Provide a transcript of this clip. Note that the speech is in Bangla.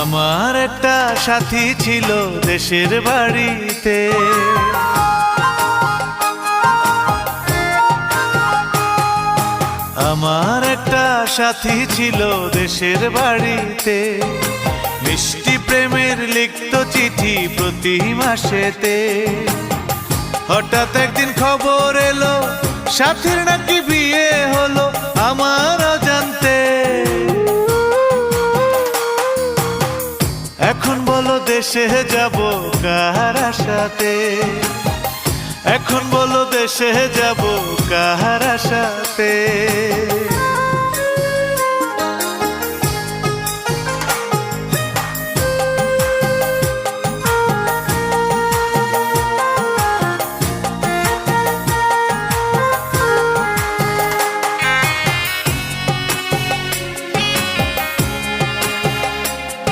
আমার একটা সাথী ছিল দেশের বাড়িতে, আমার একটা সাথী ছিল দেশের বাড়িতে, মিষ্টি প্রেমের লিখত চিঠি প্রতি মাসেতে। হঠাৎ একদিন খবর এলো সাথীর নাকি বিয়ে হলো আমার অজান্তে। এখন বলো দেশে যাব কার আশাতে, এখন বলো দেশে যাব কার আশাতে।